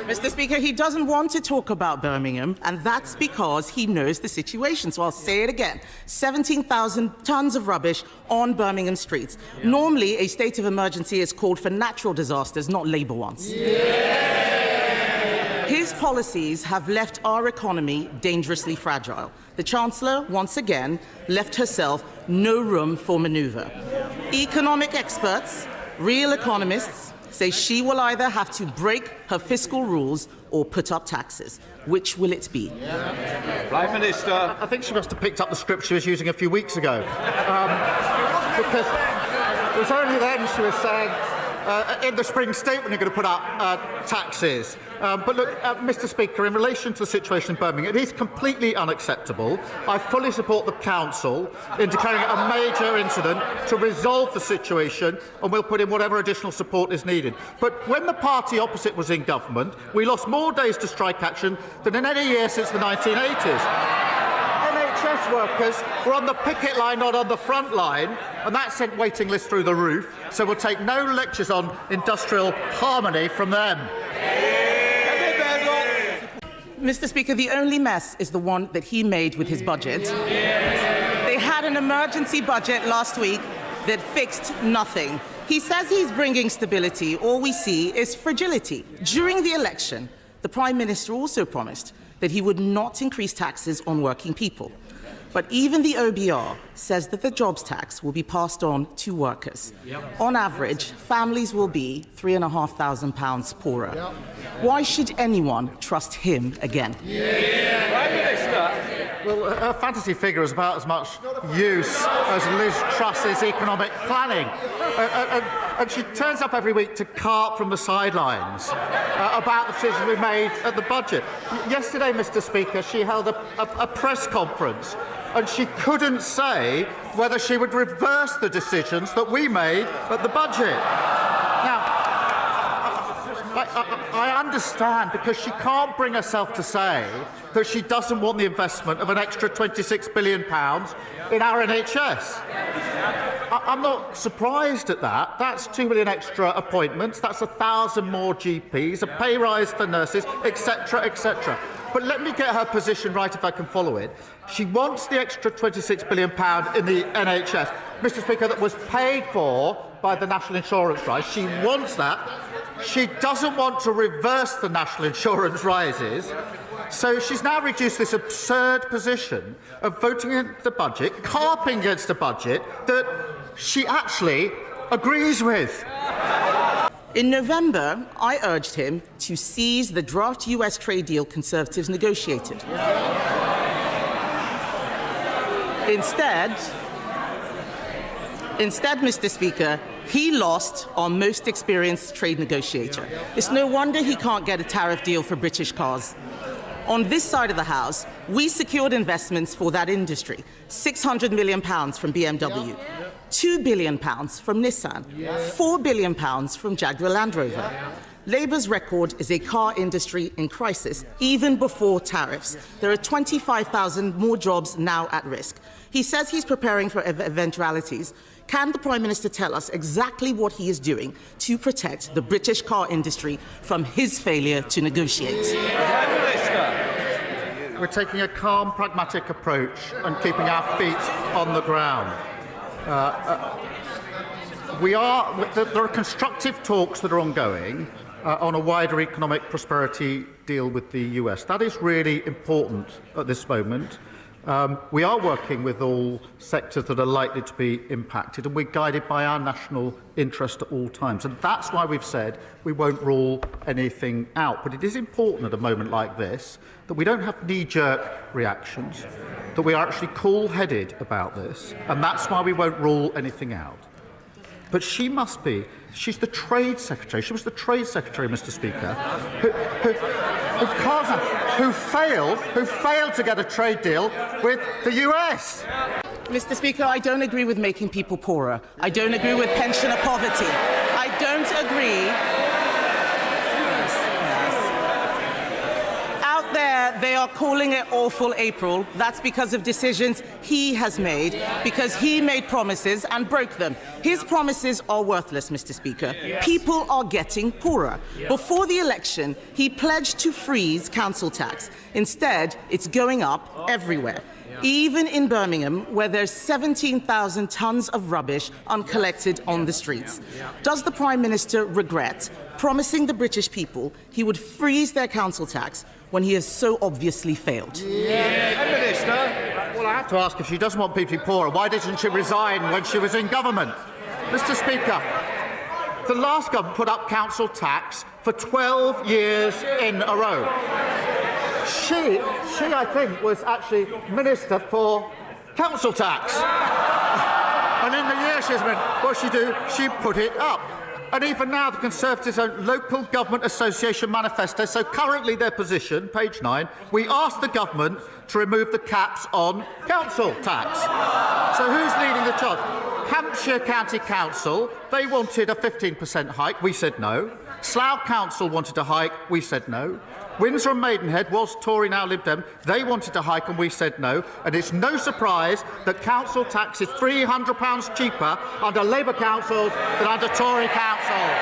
Mr. Speaker, he doesn't want to talk about Birmingham, and that's because he knows the situation. So I'll say it again. 17,000 tons of rubbish on Birmingham streets. Yeah. Normally, a state of emergency is called for natural disasters, not Labour ones. Yeah. His policies have left our economy dangerously fragile. The Chancellor, once again, left herself no room for manoeuvre. Economic experts, real economists, say she will either have to break her fiscal rules or put up taxes. Which will it be? Prime Minister. I think she must have picked up the script she was using a few weeks ago. Because it was only then she was saying, in the spring statement, you're going to put up taxes. But look, Mr. Speaker, in relation to the situation in Birmingham, it is completely unacceptable. I fully support the Council in declaring it a major incident to resolve the situation, and we'll put in whatever additional support is needed. But when the party opposite was in government, we lost more days to strike action than in any year since the 1980s. NHS workers were on the picket line, not on the front line, and that sent waiting lists through the roof, so we'll take no lectures on industrial harmony from them. Mr. Speaker, the only mess is the one that he made with his budget. They had an emergency budget last week that fixed nothing. He says he's bringing stability. All we see is fragility. During the election, the Prime Minister also promised that he would not increase taxes on working people. But even the OBR says that the jobs tax will be passed on to workers. Yep. On average, families will be £3,500 poorer. Yep. Why should anyone trust him again? Yeah. Prime Minister. Well, her fantasy figure is about as much use as Liz Truss's economic planning. And she turns up every week to carp from the sidelines about the decisions we made at the budget. Yesterday, Mr. Speaker, she held a press conference, and she couldn't say whether she would reverse the decisions that we made at the budget. Now, I understand, because she can't bring herself to say that she doesn't want the investment of an extra £26 billion in our NHS. I'm not surprised at that. That's 2 million extra appointments, that's 1,000 more GPs, a pay rise for nurses, etc., etc. But let me get her position right if I can follow it. She wants the extra £26 billion in the NHS, Mr. Speaker, that was paid for by the national insurance rise. She wants that. She doesn't want to reverse the national insurance rises. So she's now reduced this absurd position of voting against the budget, carping against a budget that she actually agrees with. In November, I urged him to seize the draft US trade deal Conservatives negotiated. Instead, Mr. Speaker, he lost our most experienced trade negotiator. It's no wonder he can't get a tariff deal for British cars. On this side of the House, we secured investments for that industry. £600 million from BMW, £2 billion from Nissan, £4 billion from Jaguar Land Rover. Labour's record is a car industry in crisis, even before tariffs. There are 25,000 more jobs now at risk. He says he's preparing for eventualities. Can the Prime Minister tell us exactly what he is doing to protect the British car industry from his failure to negotiate? We're taking a calm, pragmatic approach and keeping our feet on the ground. There are constructive talks that are ongoing on a wider economic prosperity deal with the US. That is really important at this moment. We are working with all sectors that are likely to be impacted, and we're guided by our national interest at all times. And that's why we've said we won't rule anything out. But it is important at a moment like this that we don't have knee-jerk reactions, that we are actually cool-headed about this, and that's why we won't rule anything out. But she must be. She's the Trade Secretary. She was the Trade Secretary, Mr. Speaker, who failed to get a trade deal with the US. Mr. Speaker, I don't agree with making people poorer. I don't agree with pensioner poverty. I don't agree. Out there, They are calling it awful April. That's because of decisions he has made, because he made promises and broke them. His promises are worthless, Mr. Speaker. People are getting poorer. Before the election, he pledged to freeze council tax. Instead, it's going up everywhere. Even in Birmingham, where there's 17,000 tons of rubbish uncollected on the streets. Does the Prime Minister regret promising the British people he would freeze their council tax when he has so obviously failed? Prime Minister. Well, I have to ask, if she doesn't want people to be poorer, why didn't she resign when she was in government? Mr. Speaker, the last government put up council tax for 12 years in a row. She, I think, was actually Minister for Council Tax. And in the year she's been, what she do? She put it up. And even now, the Conservatives' own Local Government Association manifesto, so currently their position, page 9, we asked the government to remove the caps on council tax. So who's leading the charge? Hampshire County Council, they wanted a 15% hike, we said no. Slough Council wanted a hike, we said no. Windsor and Maidenhead was Tory, now Lib Dem. They wanted to hike and we said no. And it's no surprise that council tax is £300 cheaper under Labour councils than under Tory councils.